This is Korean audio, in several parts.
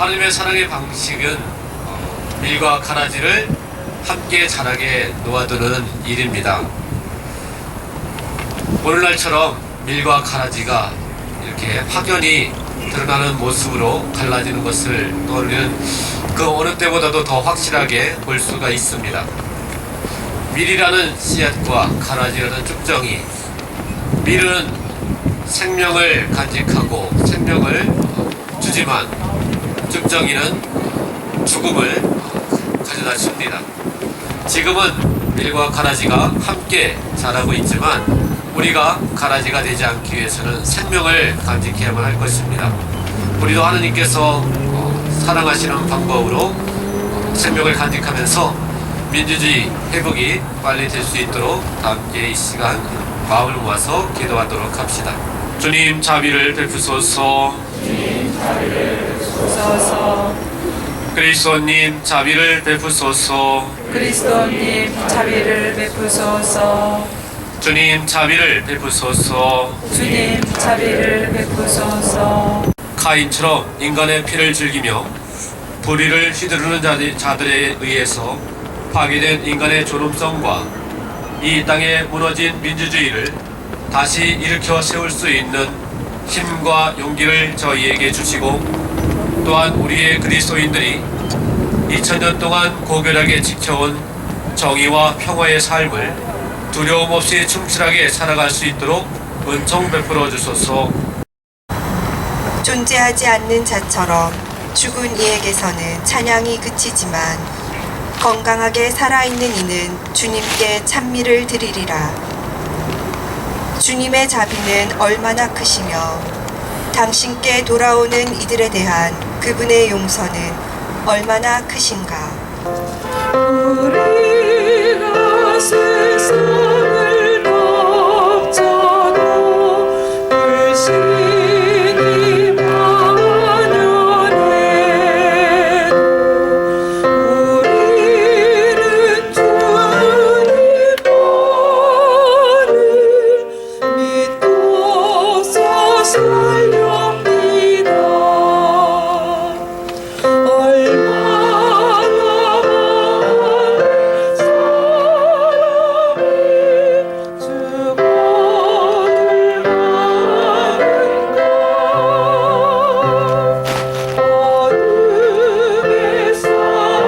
하나님의 사랑의 방식은 밀과 가라지를 함께 자라게 놓아두는 일입니다. 오늘날처럼 밀과 가라지가 이렇게 확연히 드러나는 모습으로 갈라지는 것을 우리는 그 어느 때보다도 더 확실하게 볼 수가 있습니다. 밀이라는 씨앗과 가라지라는 쭉정이, 밀은 생명을 간직하고 생명을 주지만 쭉정이는 죽음을 가져다 줍니다. 지금은 밀과 가라지가 함께 자라고 있지만 우리가 가라지가 되지 않기 위해서는 생명을 간직해야만 할 것입니다. 우리도 하나님께서 사랑하시는 방법으로 생명을 간직하면서 민주주의 회복이 빨리 될 수 있도록 다 함께 이 시간 마음을 모아서 기도하도록 합시다. 주님 자비를 베푸소서. 주님 자비를 베푸소서. 그리스도님 자비를 베푸소서. 그리스도님 자비를 베푸소서. 주님 자비를 베푸소서. 주님 자비를 베푸소서. 카인처럼 인간의 피를 즐기며 불의를 휘두르는 자들에 의해서 파괴된 인간의 존엄성과 이 땅에 무너진 민주주의를 다시 일으켜 세울 수 있는 힘과 용기를 저희에게 주시고, 또한 우리의 그리스도인들이 2000년 동안 고결하게 지켜온 정의와 평화의 삶을 두려움 없이 충실하게 살아갈 수 있도록 은총 베풀어 주소서. 존재하지 않는 자처럼 죽은 이에게서는 찬양이 그치지만 건강하게 살아있는 이는 주님께 찬미를 드리리라. 주님의 자비는 얼마나 크시며 당신께 돌아오는 이들에 대한 그분의 용서는 얼마나 크신가. 우리가 세상을 덮쳐도 불신이 만연해도 우리는 주님 말을 믿고서 살렵니다. 얼마나 많은 사람이 죽어들 가는가. 어둠에 쌓인 세상을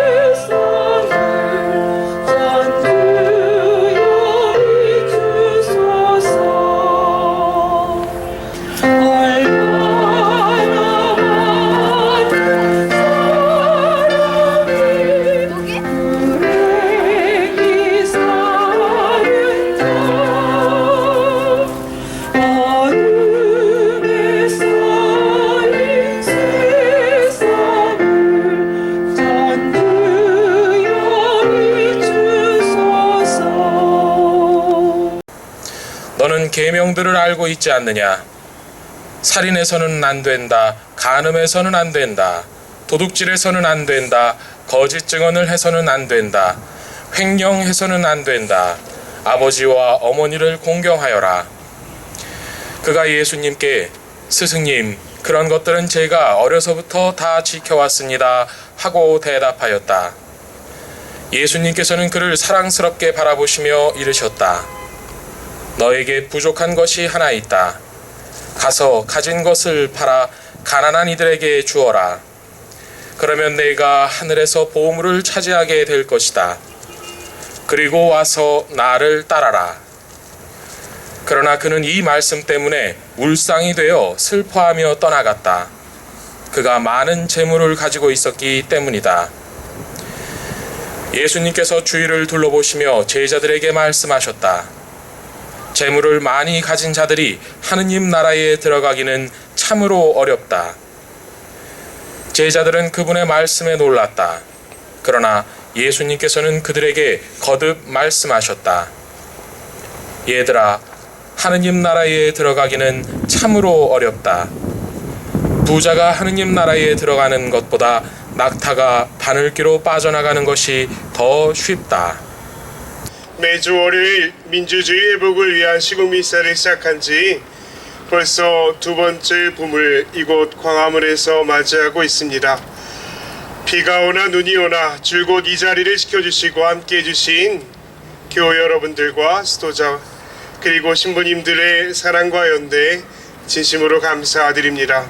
전주여 비추소서. 얼마나 많은 사람이 불행히 사는가. 어둠에 쌓인 세상을 전주여 비추소서. 너는 계명들을 알고 있지 않느냐? 살인해서는 안 된다. 간음해서는 안 된다. 도둑질해서는 안 된다. 거짓 증언을 해서는 안 된다. 횡령해서는 안 된다. 아버지와 어머니를 공경하여라. 그가 예수님께 스승님, 그런 것들은 제가 어려서부터 다 지켜왔습니다 하고 대답하였다. 예수님께서는 그를 사랑스럽게 바라보시며 이르셨다. 너에게 부족한 것이 하나 있다. 가서 가진 것을 팔아 가난한 이들에게 주어라. 그러면 내가 하늘에서 보물을 차지하게 될 것이다. 그리고 와서 나를 따라라. 그러나 그는 이 말씀 때문에 울상이 되어 슬퍼하며 떠나갔다. 그가 많은 재물을 가지고 있었기 때문이다. 예수님께서 주위를 둘러보시며 제자들에게 말씀하셨다. 재물을 많이 가진 자들이 하느님 나라에 들어가기는 참으로 어렵다. 제자들은 그분의 말씀에 놀랐다. 그러나 예수님께서는 그들에게 거듭 말씀하셨다. 얘들아, 하느님 나라에 들어가기는 참으로 어렵다. 부자가 하느님 나라에 들어가는 것보다 낙타가 바늘귀로 빠져나가는 것이 더 쉽다. 매주 월요일 민주주의 회복을 위한 시국 미사를 시작한 지 벌써 두 번째 봄을 이곳 광화문에서 맞이하고 있습니다. 비가 오나 눈이 오나 줄곧 이 자리를 지켜주시고 함께해 주신 교회 여러분들과 수도자 그리고 신부님들의 사랑과 연대에 진심으로 감사드립니다.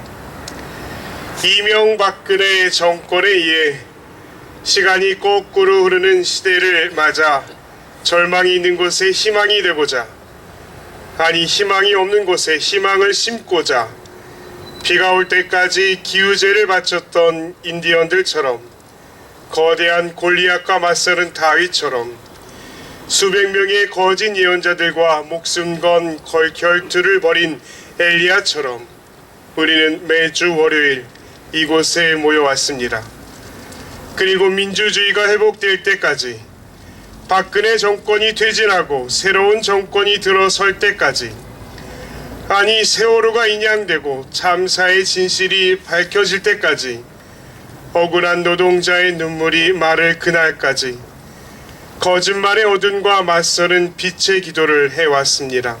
이명박근혜 정권에 의해 시간이 거꾸로 흐르는 시대를 맞아 절망이 있는 곳에 희망이 되고자, 아니 희망이 없는 곳에 희망을 심고자 비가 올 때까지 기우제를 바쳤던 인디언들처럼, 거대한 골리앗과 맞서는 다윗처럼, 수백 명의 거짓 예언자들과 목숨 건 결투를 벌인 엘리야처럼 우리는 매주 월요일 이곳에 모여왔습니다. 그리고 민주주의가 회복될 때까지, 박근혜 정권이 퇴진하고 새로운 정권이 들어설 때까지, 아니 세월호가 인양되고 참사의 진실이 밝혀질 때까지, 억울한 노동자의 눈물이 마를 그날까지 거짓말의 어둠과 맞서는 빛의 기도를 해왔습니다.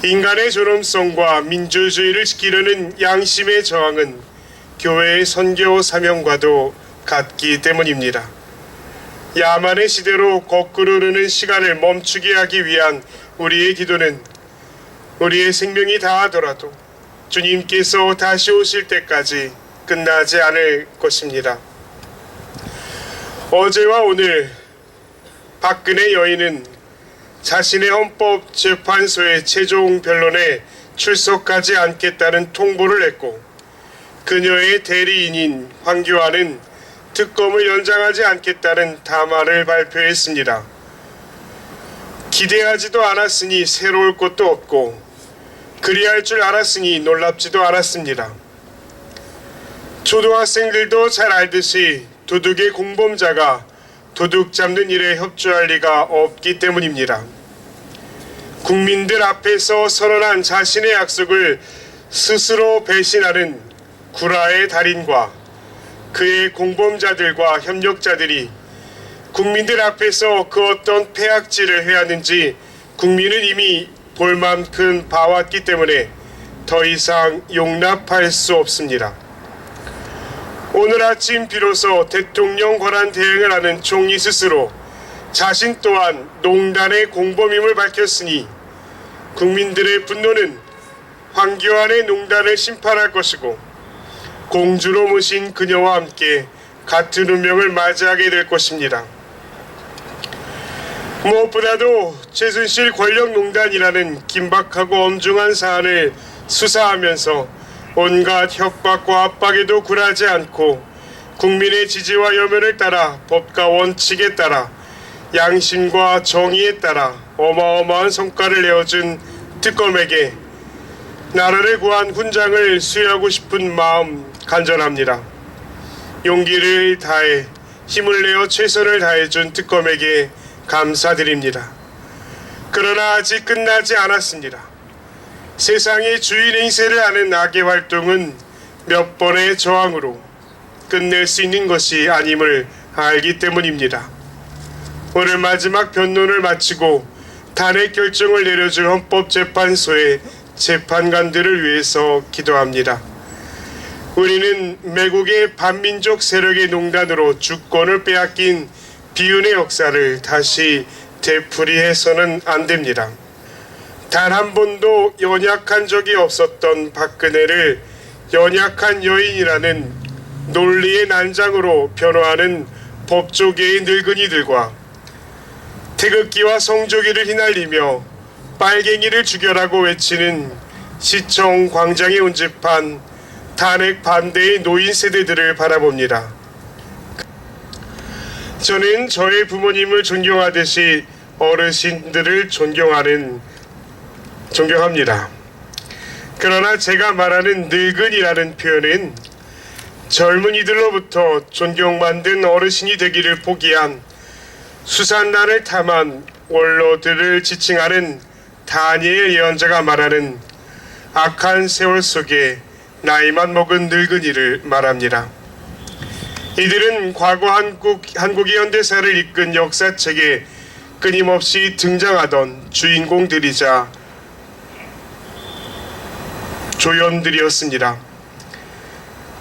인간의 존엄성과 민주주의를 지키려는 양심의 저항은 교회의 선교 사명과도 같기 때문입니다. 야만의 시대로 거꾸로 흐르는 시간을 멈추게 하기 위한 우리의 기도는 우리의 생명이 다하더라도 주님께서 다시 오실 때까지 끝나지 않을 것입니다. 어제와 오늘 박근혜 여인은 자신의 헌법재판소의 최종 변론에 출석하지 않겠다는 통보를 했고, 그녀의 대리인인 황교안은 특검을 연장하지 않겠다는 담화를 발표했습니다. 기대하지도 않았으니 새로울 것도 없고, 그리할 줄 알았으니 놀랍지도 않았습니다. 초등학생들도 잘 알듯이 도둑의 공범자가 도둑 잡는 일에 협조할 리가 없기 때문입니다. 국민들 앞에서 선언한 자신의 약속을 스스로 배신하는 구라의 달인과 그의 공범자들과 협력자들이 국민들 앞에서 그 어떤 폐악질을 해왔는지 국민은 이미 볼 만큼 봐왔기 때문에 더 이상 용납할 수 없습니다. 오늘 아침 비로소 대통령 권한 대행을 하는 총리 스스로 자신 또한 농단의 공범임을 밝혔으니 국민들의 분노는 황교안의 농단을 심판할 것이고, 공주로 모신 그녀와 함께 같은 운명을 맞이하게 될 것입니다. 무엇보다도 최순실 권력농단이라는 긴박하고 엄중한 사안을 수사하면서 온갖 협박과 압박에도 굴하지 않고 국민의 지지와 여면을 따라 법과 원칙에 따라 양심과 정의에 따라 어마어마한 성과를 내어준 특검에게 나라를 구한 훈장을 수여하고 싶은 마음 간절합니다. 용기를 다해 힘을 내어 최선을 다해준 특검에게 감사드립니다. 그러나 아직 끝나지 않았습니다. 세상의 주인 행세를 하는 악의 활동은 몇 번의 저항으로 끝낼 수 있는 것이 아님을 알기 때문입니다. 오늘 마지막 변론을 마치고 탄핵 결정을 내려줄 헌법재판소의 재판관들을 위해서 기도합니다. 우리는 매국의 반민족 세력의 농단으로 주권을 빼앗긴 비운의 역사를 다시 되풀이해서는 안 됩니다. 단 한 번도 연약한 적이 없었던 박근혜를 연약한 여인이라는 논리의 난장으로 변호하는 법조계의 늙은이들과 태극기와 성조기를 휘날리며 빨갱이를 죽여라고 외치는 시청 광장에 운집한 탄핵 반대의 노인 세대들을 바라봅니다. 저는 저의 부모님을 존경하듯이 어르신들을 존경합니다. 그러나 제가 말하는 늙은이라는 표현은 젊은이들로부터 존경받는 어르신이 되기를 포기한 수산란을 탐한 원로들을 지칭하는 다니엘 예언자가 말하는 악한 세월 속에 나이만 먹은 늙은이를 말합니다. 이들은 과거 한국의 현대사를 이끈 역사책에 끊임없이 등장하던 주인공들이자 조연들이었습니다.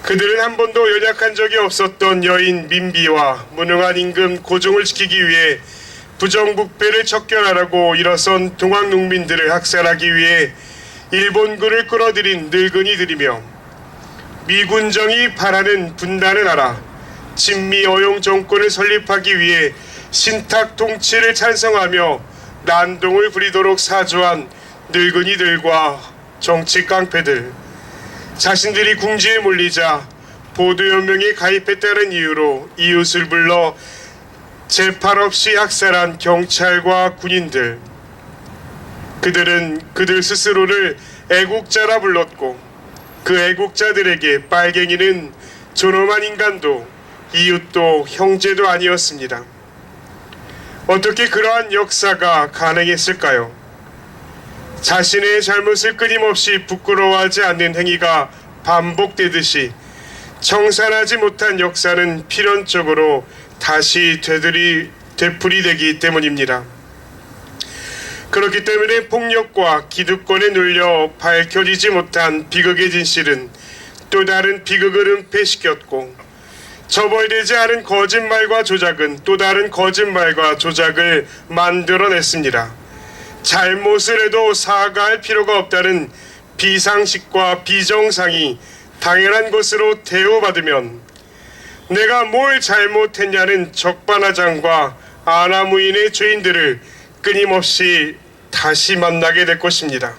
그들은 한 번도 연약한 적이 없었던 여인 민비와 무능한 임금 고종을 지키기 위해 부정북배를 척결하라고 일어선 동학 농민들을 학살하기 위해 일본군을 끌어들인 늙은이들이며 미군정이 바라는 분단을 알아 친미 어용 정권을 설립하기 위해 신탁 통치를 찬성하며 난동을 부리도록 사주한 늙은이들과 정치 깡패들, 자신들이 궁지에 몰리자 보도연맹에 가입했다는 이유로 이웃을 불러 재판 없이 학살한 경찰과 군인들, 그들은 그들 스스로를 애국자라 불렀고 그 애국자들에게 빨갱이는 존엄한 인간도 이웃도 형제도 아니었습니다. 어떻게 그러한 역사가 가능했을까요? 자신의 잘못을 끊임없이 부끄러워하지 않는 행위가 반복되듯이 청산하지 못한 역사는 필연적으로 다시 되풀이되기 때문입니다. 그렇기 때문에 폭력과 기득권에 눌려 밝혀지지 못한 비극의 진실은 또 다른 비극을 은폐시켰고 처벌되지 않은 거짓말과 조작은 또 다른 거짓말과 조작을 만들어냈습니다. 잘못을 해도 사과할 필요가 없다는 비상식과 비정상이 당연한 것으로 대우받으면 내가 뭘 잘못했냐는 적반하장과 아나무인의 죄인들을 끊임없이 다시 만나게 될 것입니다.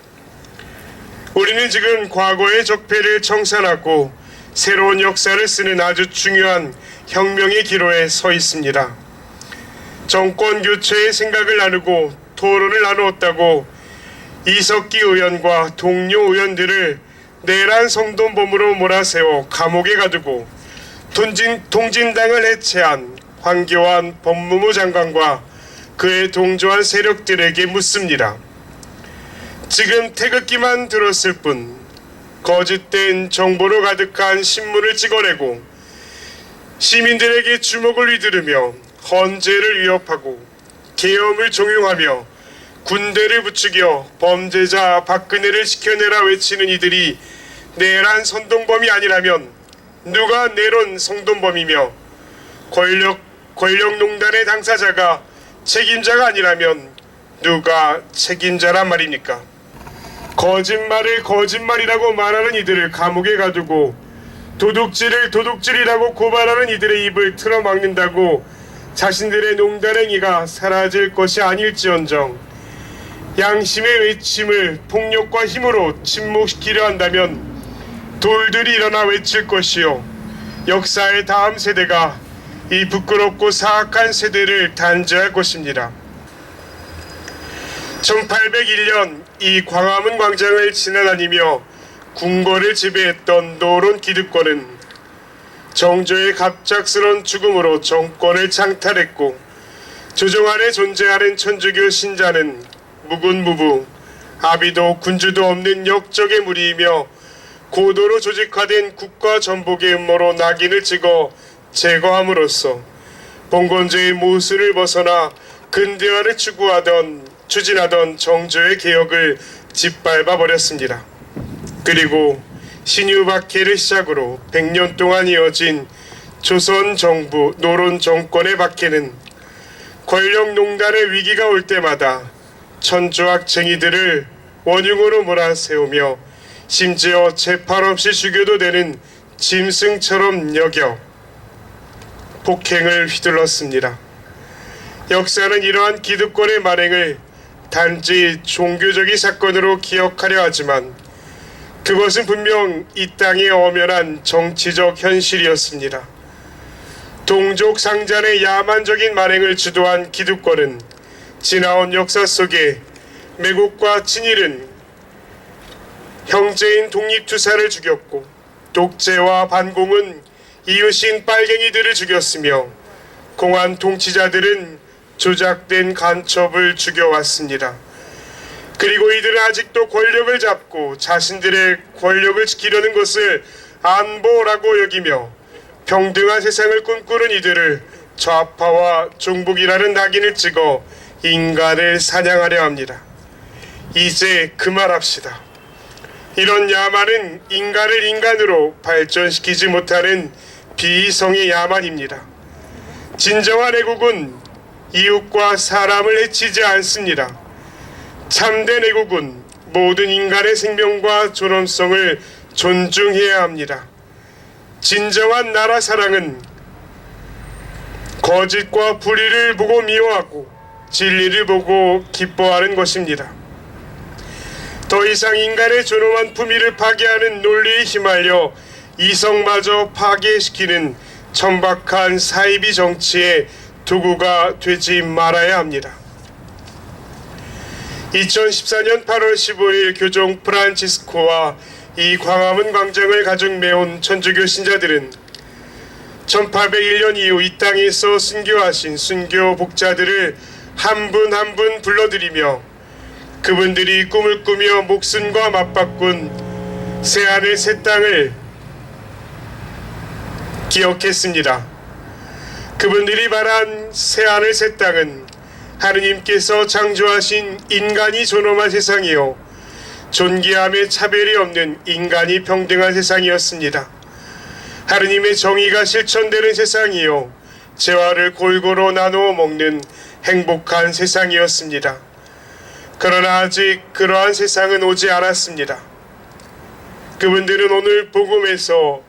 우리는 지금 과거의 적폐를 청산하고 새로운 역사를 쓰는 아주 중요한 혁명의 기로에 서 있습니다. 정권 교체의 생각을 나누고 토론을 나누었다고 이석기 의원과 동료 의원들을 내란 성동범으로 몰아세워 감옥에 가두고 통진당을 해체한 황교안 법무부 장관과 그에 동조한 세력들에게 묻습니다. 지금 태극기만 들었을 뿐 거짓된 정보로 가득한 신문을 찍어내고 시민들에게 주목을 휘두르며 헌재를 위협하고 계엄을 종용하며 군대를 부추겨 범죄자 박근혜를 지켜내라 외치는 이들이 내란 선동범이 아니라면 누가 내론 선동범이며 권력농단의 당사자가 책임자가 아니라면 누가 책임자란 말입니까? 거짓말을 거짓말이라고 말하는 이들을 감옥에 가두고 도둑질을 도둑질이라고 고발하는 이들의 입을 틀어막는다고 자신들의 농단행위가 사라질 것이 아닐지언정 양심의 외침을 폭력과 힘으로 침묵시키려 한다면 돌들이 일어나 외칠 것이요 역사의 다음 세대가 이 부끄럽고 사악한 세대를 단죄할 것입니다. 1801년 이 광화문 광장을 지나다니며 궁궐을 지배했던 노론 기득권은 정조의 갑작스런 죽음으로 정권을 창탈했고 조정 아래 존재하는 천주교 신자는 무군무부 아비도 군주도 없는 역적의 무리이며 고도로 조직화된 국가 전복의 음모로 낙인을 찍어 제거함으로써 봉건제의 모순을 벗어나 근대화를 추진하던 정조의 개혁을 짓밟아 버렸습니다. 그리고 신유박해를 시작으로 100년 동안 이어진 조선 정부 노론 정권의 박해는 권력농단의 위기가 올 때마다 천주학쟁이들을 원흉으로 몰아세우며 심지어 재판 없이 죽여도 되는 짐승처럼 여겨 폭행을 휘둘렀습니다. 역사는 이러한 기득권의 만행을 단지 종교적인 사건으로 기억하려 하지만 그것은 분명 이 땅의 엄연한 정치적 현실이었습니다. 동족 상잔의 야만적인 만행을 주도한 기득권은 지나온 역사 속에 매국과 친일은 형제인 독립투사를 죽였고 독재와 반공은 이웃인 빨갱이들을 죽였으며 공안 통치자들은 조작된 간첩을 죽여왔습니다. 그리고 이들은 아직도 권력을 잡고 자신들의 권력을 지키려는 것을 안보라고 여기며 평등한 세상을 꿈꾸는 이들을 좌파와 종북이라는 낙인을 찍어 인간을 사냥하려 합니다. 이제 그만합시다. 이런 야만은 인간을 인간으로 발전시키지 못하는 비이성의 야만입니다. 진정한 애국은 이웃과 사람을 해치지 않습니다. 참된 애국은 모든 인간의 생명과 존엄성을 존중해야 합니다. 진정한 나라 사랑은 거짓과 불의를 보고 미워하고 진리를 보고 기뻐하는 것입니다. 더 이상 인간의 존엄한 품위를 파괴하는 논리에 휘말려 이성마저 파괴시키는 천박한 사이비 정치의 도구가 되지 말아야 합니다. 2014년 8월 15일 교종 프란치스코와 이 광화문 광장을 가득 메운 천주교 신자들은 1801년 이후 이 땅에서 순교하신 순교 복자들을 한 분 한 분 불러들이며 그분들이 꿈을 꾸며 목숨과 맞바꾼 새하늘 새 땅을 기억했습니다. 그분들이 말한 새하늘 새 땅은 하느님께서 창조하신 인간이 존엄한 세상이요 존귀함에 차별이 없는 인간이 평등한 세상이었습니다. 하느님의 정의가 실천되는 세상이요 재화를 골고루 나누어 먹는 행복한 세상이었습니다. 그러나 아직 그러한 세상은 오지 않았습니다. 그분들은 오늘 복음에서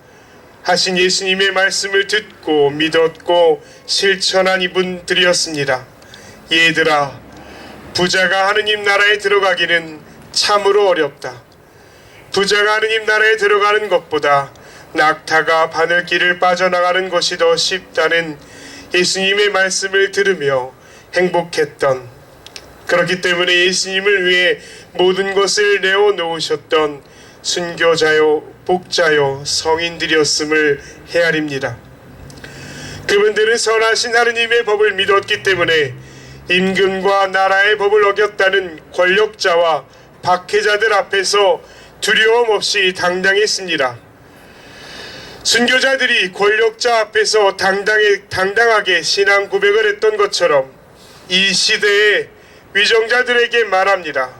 하신 예수님의 말씀을 듣고 믿었고 실천한 이분들이었습니다. 얘들아, 부자가 하느님 나라에 들어가기는 참으로 어렵다. 부자가 하느님 나라에 들어가는 것보다 낙타가 바늘길을 빠져나가는 것이 더 쉽다는 예수님의 말씀을 들으며 행복했던, 그렇기 때문에 예수님을 위해 모든 것을 내어놓으셨던 순교자요 복자요 성인들이었음을 헤아립니다. 그분들은 선하신 하느님의 법을 믿었기 때문에 임금과 나라의 법을 어겼다는 권력자와 박해자들 앞에서 두려움 없이 당당했습니다. 순교자들이 권력자 앞에서 당당하게 신앙 고백을 했던 것처럼 이 시대의 위정자들에게 말합니다.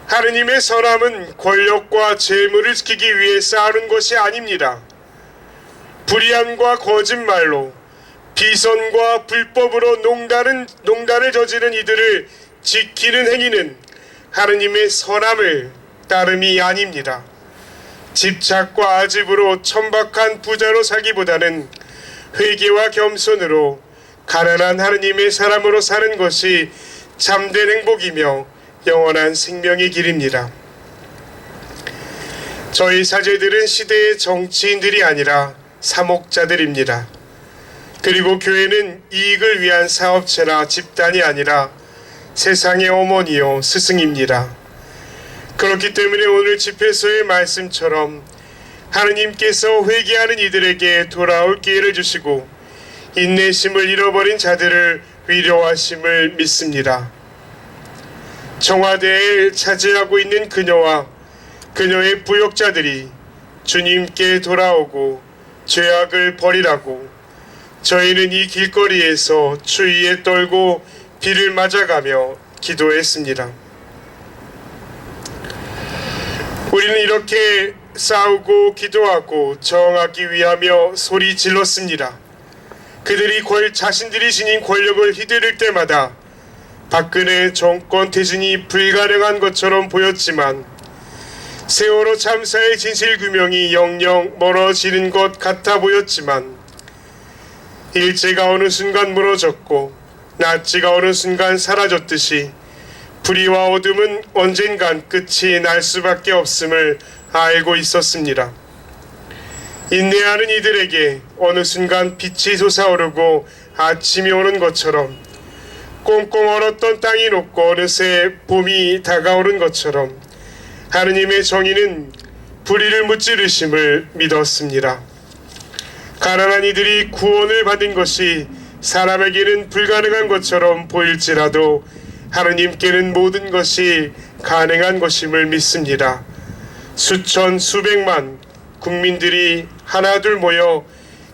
하느님의 선함은 권력과 재물을 지키기 위해 쌓아놓은 것이 아닙니다. 불의함과 거짓말로 비선과 불법으로 농단을 저지른 이들을 지키는 행위는 하느님의 선함을 따름이 아닙니다. 집착과 아집으로 천박한 부자로 살기보다는 회개와 겸손으로 가난한 하느님의 사람으로 사는 것이 참된 행복이며 영원한 생명의 길입니다. 저희 사제들은 시대의 정치인들이 아니라 사목자들입니다. 그리고 교회는 이익을 위한 사업체나 집단이 아니라 세상의 어머니요 스승입니다. 그렇기 때문에 오늘 집회소의 말씀처럼 하느님께서 회개하는 이들에게 돌아올 기회를 주시고 인내심을 잃어버린 자들을 위로하심을 믿습니다. 청와대에 차지하고 있는 그녀와 그녀의 부역자들이 주님께 돌아오고 죄악을 버리라고 저희는 이 길거리에서 추위에 떨고 비를 맞아가며 기도했습니다. 우리는 이렇게 싸우고 기도하고 저항하기 위하며 소리 질렀습니다. 그들이 자신들이 지닌 권력을 휘두를 때마다 박근혜 정권 퇴진이 불가능한 것처럼 보였지만 세월호 참사의 진실규명이 영영 멀어지는 것 같아 보였지만 일제가 어느 순간 무너졌고 나치가 어느 순간 사라졌듯이 불의와 어둠은 언젠간 끝이 날 수밖에 없음을 알고 있었습니다. 인내하는 이들에게 어느 순간 빛이 솟아오르고 아침이 오는 것처럼 꽁꽁 얼었던 땅이 녹고 어느새 봄이 다가오는 것처럼 하느님의 정의는 불의를 무찌르심을 믿었습니다. 가난한 이들이 구원을 받은 것이 사람에게는 불가능한 것처럼 보일지라도 하느님께는 모든 것이 가능한 것임을 믿습니다. 수천 수백만 국민들이 하나둘 모여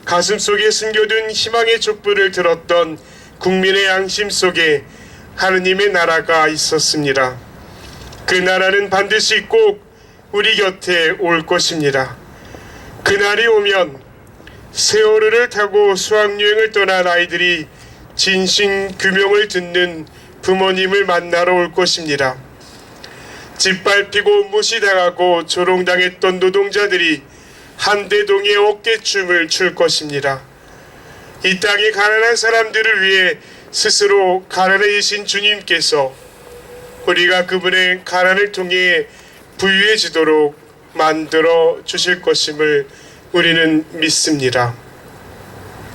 가슴속에 숨겨둔 희망의 촛불을 들었던 국민의 양심 속에 하느님의 나라가 있었습니다. 그 나라는 반드시 꼭 우리 곁에 올 것입니다. 그날이 오면 세월호를 타고 수학여행을 떠난 아이들이 진신규명을 듣는 부모님을 만나러 올 것입니다. 짓밟히고 무시당하고 조롱당했던 노동자들이 한대동의 어깨춤을 출 것입니다. 이 땅의 가난한 사람들을 위해 스스로 가난해지신 주님께서 우리가 그분의 가난을 통해 부유해지도록 만들어 주실 것임을 우리는 믿습니다.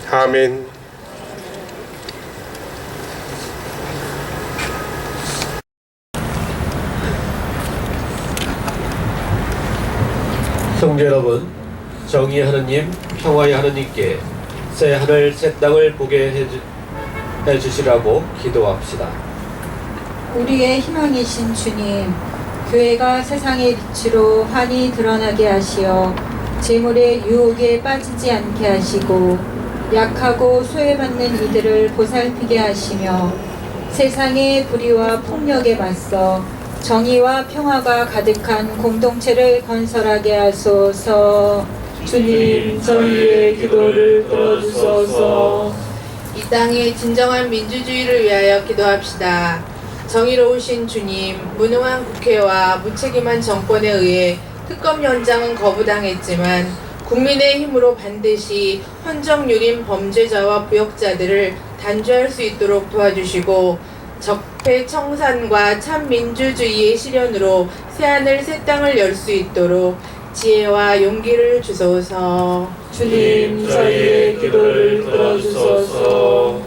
아멘. 성도 여러분, 정의의 하느님, 평화의 하느님께 새 하늘 새 땅을 보게 해주시라고 기도합시다. 우리의 희망이신 주님, 교회가 세상의 빛으로 환히 드러나게 하시어 재물의 유혹에 빠지지 않게 하시고 약하고 소외받는 이들을 보살피게 하시며 세상의 불의와 폭력에 맞서 정의와 평화가 가득한 공동체를 건설하게 하소서. 주님, 저희의 기도를 들어주소서. 이 땅의 진정한 민주주의를 위하여 기도합시다. 정의로우신 주님, 무능한 국회와 무책임한 정권에 의해 특검 연장은 거부당했지만 국민의 힘으로 반드시 헌정유린 범죄자와 부역자들을 단죄할 수 있도록 도와주시고 적폐청산과 참민주주의의 실현으로 새하늘 새 땅을 열 수 있도록 지혜와 용기를 주소서. 주님, 저희의 기도를 들어주소서.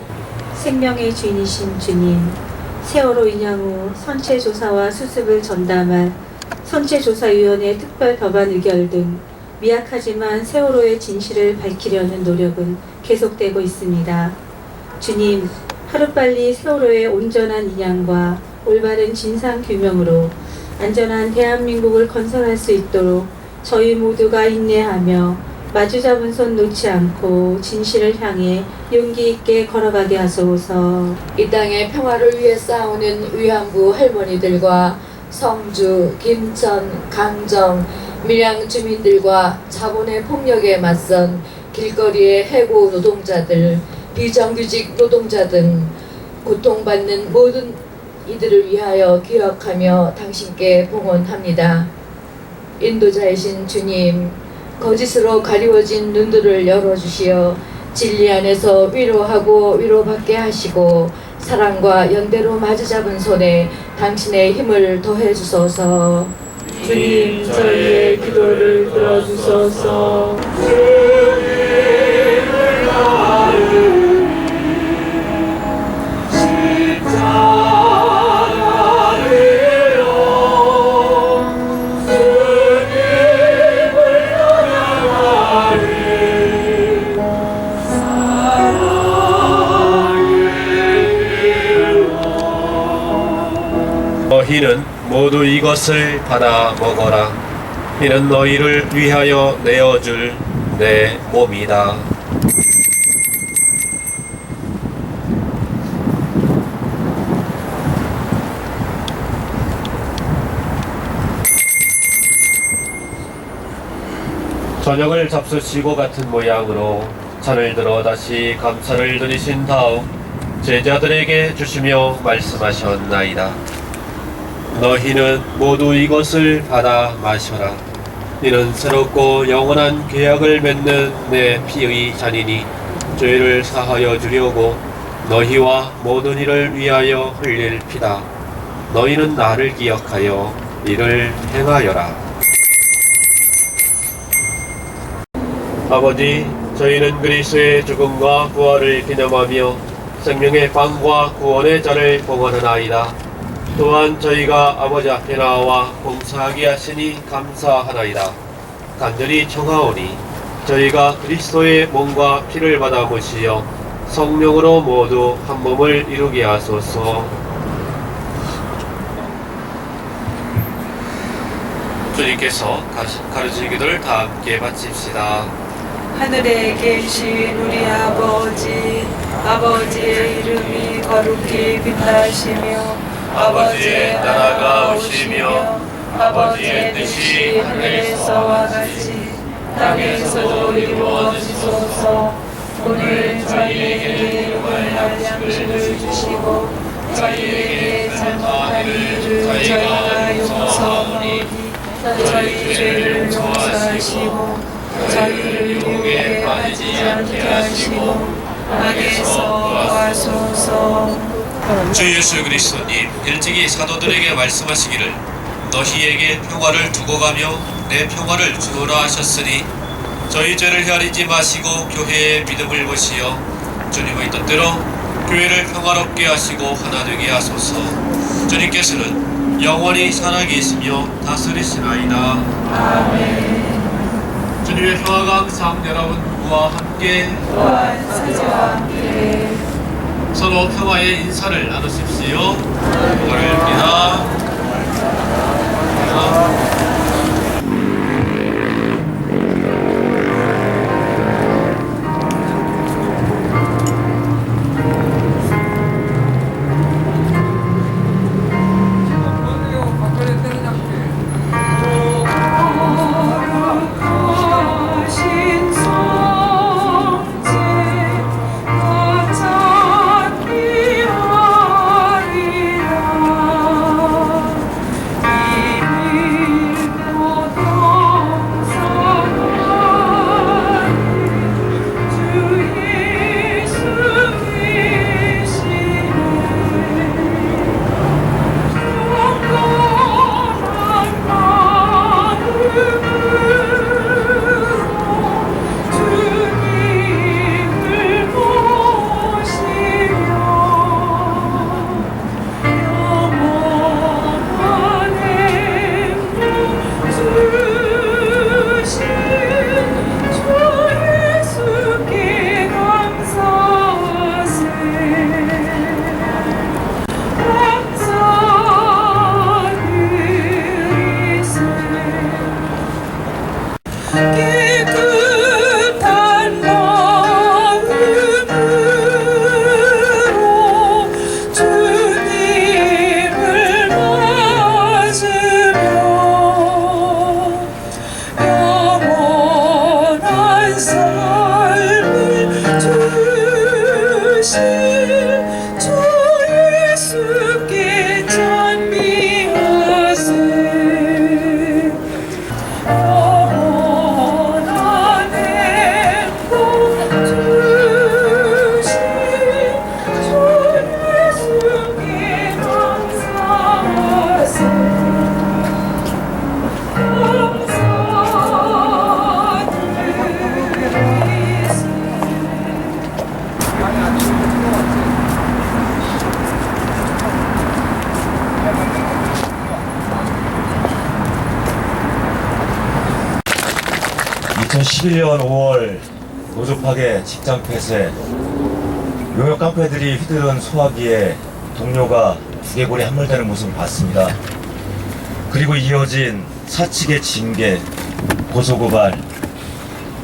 생명의 주인이신 주님, 세월호 인양 후 선체조사와 수습을 전담한 선체조사위원회 특별 법안 의결 등 미약하지만 세월호의 진실을 밝히려는 노력은 계속되고 있습니다. 주님, 하루빨리 세월호의 온전한 인양과 올바른 진상규명으로 안전한 대한민국을 건설할 수 있도록 저희 모두가 인내하며 마주잡은 손 놓지 않고 진실을 향해 용기 있게 걸어가게 하소서. 이 땅의 평화를 위해 싸우는 위안부 할머니들과 성주, 김천, 강정, 밀양 주민들과 자본의 폭력에 맞선 길거리의 해고 노동자들, 비정규직 노동자 등 고통받는 모든 이들을 위하여 기억하며 당신께 봉헌합니다. 인도자이신 주님, 거짓으로 가리워진 눈들을 열어주시어 진리 안에서 위로하고 위로받게 하시고 사랑과 연대로 마주잡은 손에 당신의 힘을 더해 주소서. 주님, 저희의 기도를 들어주소서. 너희는 모두 이것을 받아 먹어라. 이는 너희를 위하여 내어줄 내 몸이다. 저녁을 잡수시고 같은 모양으로 잔을 들어 다시 감사를 드리신 다음 제자들에게 주시며 말씀하셨나이다. 너희는 모두 이것을 받아 마셔라. 이는 새롭고 영원한 계약을 맺는 내 피의 잔이니 죄를 사하여 주려고 너희와 모든 이를 위하여 흘릴 피다. 너희는 나를 기억하여 이를 행하여라. 아버지, 저희는 그리스도의 죽음과 부활을 기념하며 생명의 빵과 구원의 잔을 봉헌하나이다. 또한 저희가 아버지 앞에 나와 봉사하게 하시니 감사하나이다. 간절히 청하오니 저희가 그리스도의 몸과 피를 받아 모시어 성령으로 모두 한 몸을 이루게 하소서. 주님께서 가르치신 기도를 다 함께 바칩시다. 하늘에 계신 우리 아버지, 아버지의 이름이 거룩히 빛나시며 아버지의 나라가 오시며 아버지의 뜻이 하늘에서와 같이 땅에서도 이루어지소서. 오늘 저희에게 육을 날 양식을 주시고 저희에게 잘못한 일을 저희가 용서하오니 저희 죄를 용서하시고 저희를 유혹에 빠지지 않게 하시고 악에서 구하소서. 주 예수 그리스도님 일찍이 사도들에게 말씀하시기를 너희에게 평화를 두고 가며 내 평화를 주노라 하셨으니 저희 죄를 헤아리지 마시고 교회의 믿음을 보시어 주님의 뜻대로 교회를 평화롭게 하시고 하나 되게 하소서. 주님께서는 영원히 살아계시며 다스리시나이다. 아멘. 주님의 평화가 항상 여러분과 함께 또한 사제와 함께 서로 평화의 인사를 나누십시오. 기도드립니다. (2011년 5월) 노조 파괴, 직장 폐쇄, 용역 깡패들이 휘두른 소화기에 동료가 두개골이 함몰되는 모습을 봤습니다. 그리고 이어진 사측의 징계, 고소고발,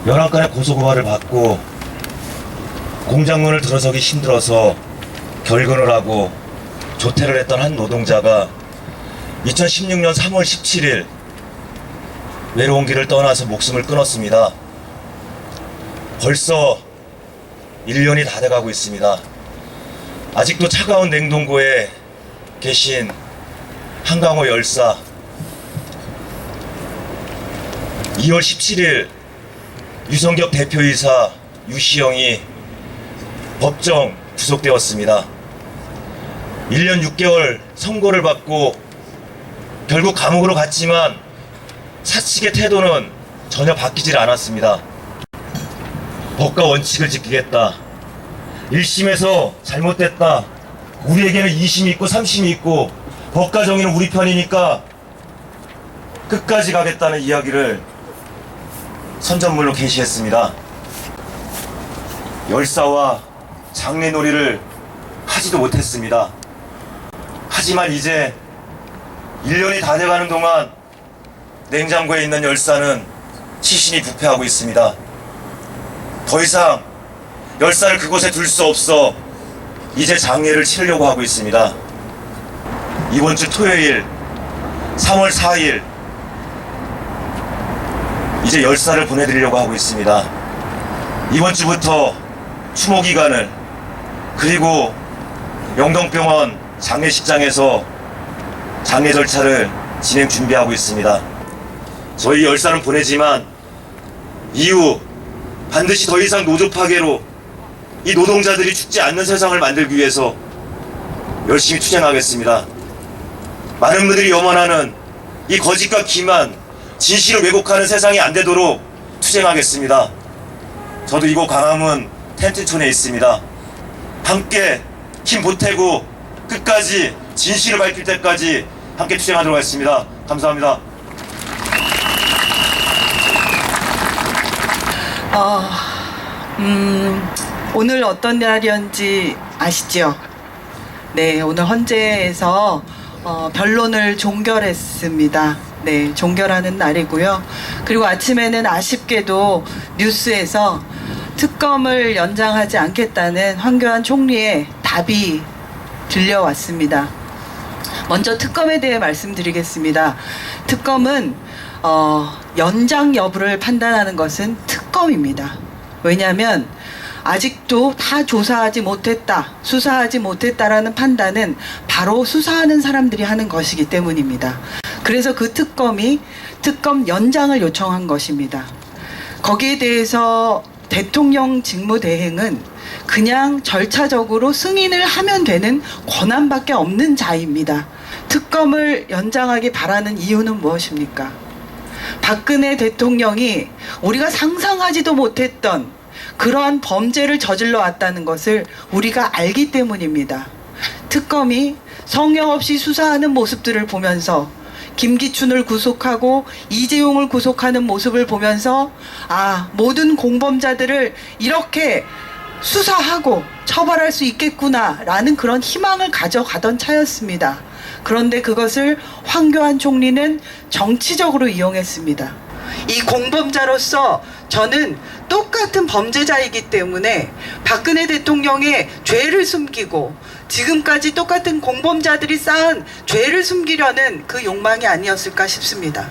11건의 고소고발을 받고 공장문을 들어서기 힘들어서 결근을 하고 조퇴를 했던 한 노동자가 2016년 3월 17일 외로운 길을 떠나서 목숨을 끊었습니다. 벌써 1년이 다 돼가고 있습니다. 아직도 차가운 냉동고에 계신 한강호 열사, 2월 17일 유성격 대표이사 유시영이 법정 구속되었습니다. 1년 6개월 선고를 받고 결국 감옥으로 갔지만 사측의 태도는 전혀 바뀌질 않았습니다. 법과 원칙을 지키겠다. 1심에서 잘못됐다. 우리에게는 2심이 있고 3심이 있고 법과 정의는 우리 편이니까 끝까지 가겠다는 이야기를 선전물로 게시했습니다. 열사와 장례놀이를 하지도 못했습니다. 하지만 이제 1년이 다 돼가는 동안 냉장고에 있는 열사는 시신이 부패하고 있습니다. 더 이상 열사를 그곳에 둘 수 없어 이제 장례를 치르려고 하고 있습니다. 이번 주 토요일 3월 4일 이제 열사를 보내드리려고 하고 있습니다. 이번 주부터 추모 기간을, 그리고 영동병원 장례식장에서 장례 절차를 진행 준비하고 있습니다. 저희 열사는 보내지만 이후 반드시 더 이상 노조 파괴로 이 노동자들이 죽지 않는 세상을 만들기 위해서 열심히 투쟁하겠습니다. 많은 분들이 염원하는 이 거짓과 기만, 진실을 왜곡하는 세상이 안 되도록 투쟁하겠습니다. 저도 이곳 광화문 텐트촌에 있습니다. 함께 힘 보태고 끝까지 진실을 밝힐 때까지 함께 투쟁하도록 하겠습니다. 감사합니다. 오늘 어떤 날이었는지 아시죠? 네, 오늘 헌재에서 변론을 종결했습니다. 네, 종결하는 날이고요. 그리고 아침에는 아쉽게도 뉴스에서 특검을 연장하지 않겠다는 황교안 총리의 답이 들려왔습니다. 먼저 특검에 대해 말씀드리겠습니다. 특검은 연장 여부를 판단하는 것은 특검입니다. 왜냐하면 아직도 다 조사하지 못했다, 수사하지 못했다라는 판단은 바로 수사하는 사람들이 하는 것이기 때문입니다. 그래서 그 특검이 특검 연장을 요청한 것입니다. 거기에 대해서 대통령 직무대행은 그냥 절차적으로 승인을 하면 되는 권한밖에 없는 자입니다. 특검을 연장하기 바라는 이유는 무엇입니까? 박근혜 대통령이 우리가 상상하지도 못했던 그러한 범죄를 저질러 왔다는 것을 우리가 알기 때문입니다. 특검이 성역 없이 수사하는 모습들을 보면서 김기춘을 구속하고 이재용을 구속하는 모습을 보면서 모든 공범자들을 이렇게 수사하고 처벌할 수 있겠구나라는 그런 희망을 가져가던 차였습니다. 그런데 그것을 황교안 총리는 정치적으로 이용했습니다. 이 공범자로서 저는 똑같은 범죄자이기 때문에 박근혜 대통령의 죄를 숨기고 지금까지 똑같은 공범자들이 쌓은 죄를 숨기려는 그 욕망이 아니었을까 싶습니다.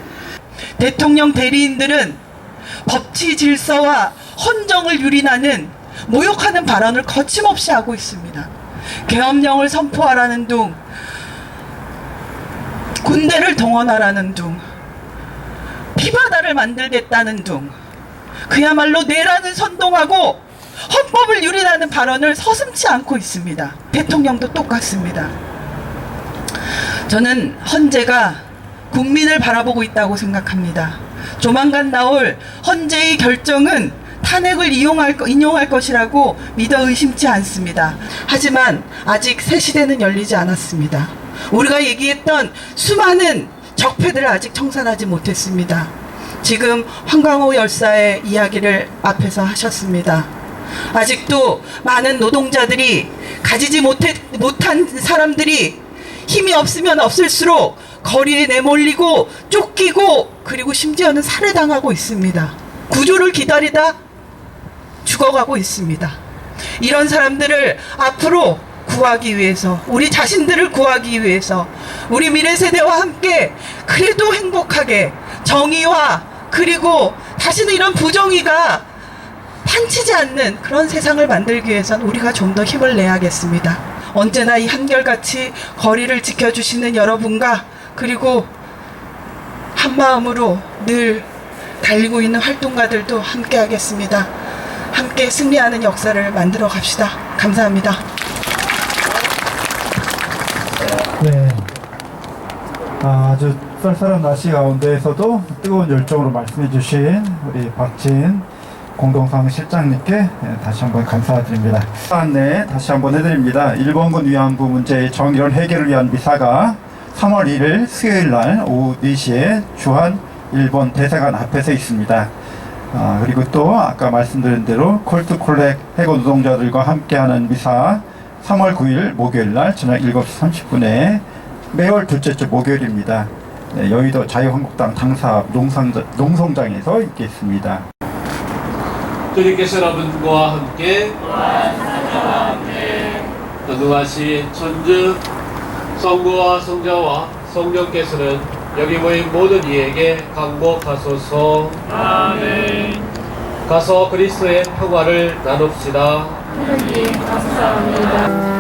대통령 대리인들은 법치 질서와 헌정을 유린하는 모욕하는 발언을 거침없이 하고 있습니다. 계엄령을 선포하라는 둥, 군대를 동원하라는 둥, 피바다를 만들겠다는 둥, 그야말로 내란을 선동하고 헌법을 유린하는 발언을 서슴지 않고 있습니다. 대통령도 똑같습니다. 저는 헌재가 국민을 바라보고 있다고 생각합니다. 조만간 나올 헌재의 결정은 탄핵을 인용할 것이라고 믿어 의심치 않습니다. 하지만 아직 새 시대는 열리지 않았습니다. 우리가 얘기했던 수많은 적폐들을 아직 청산하지 못했습니다. 지금 황광호 열사의 이야기를 앞에서 하셨습니다. 아직도 많은 노동자들이 가지지 못한 사람들이 힘이 없으면 없을수록 거리에 내몰리고 쫓기고 그리고 심지어는 살해당하고 있습니다. 구조를 기다리다 죽어가고 있습니다. 이런 사람들을 앞으로 구하기 위해서, 우리 자신들을 구하기 위해서 우리 미래 세대와 함께 그래도 행복하게 정의와 그리고 다시는 이런 부정의가 판치지 않는 그런 세상을 만들기 위해서는 우리가 좀 더 힘을 내야겠습니다. 언제나 이 한결같이 거리를 지켜주시는 여러분과 그리고 한마음으로 늘 달리고 있는 활동가들도 함께 하겠습니다. 함께 승리하는 역사를 만들어 갑시다. 감사합니다. 네, 아주 쌀쌀한 날씨 가운데에서도 뜨거운 열정으로 말씀해 주신 우리 박진 공동상 실장님께 다시 한번 감사드립니다. 안내 다시 한번 해드립니다. 일본군 위안부 문제의 정의로운 해결을 위한 미사가 3월 1일 수요일 날 오후 4시에 주한 일본 대사관 앞에서 있습니다. 그리고 또 아까 말씀드린 대로 콜트콜렉 해고 노동자들과 함께하는 미사 3월 9일 목요일 날 저녁 7시 30분에 매월 둘째 주 목요일입니다. 네, 여의도 자유한국당 당사 농성장에서 있겠습니다. 주님께서 여러분과 함께 전능하신 천주 성부와 성자와 성령께서는 여기 모인 모든 이에게 강복하소서. 아멘. 가서 그리스도의 평화를 나눕시다. 하나님 감사합니다.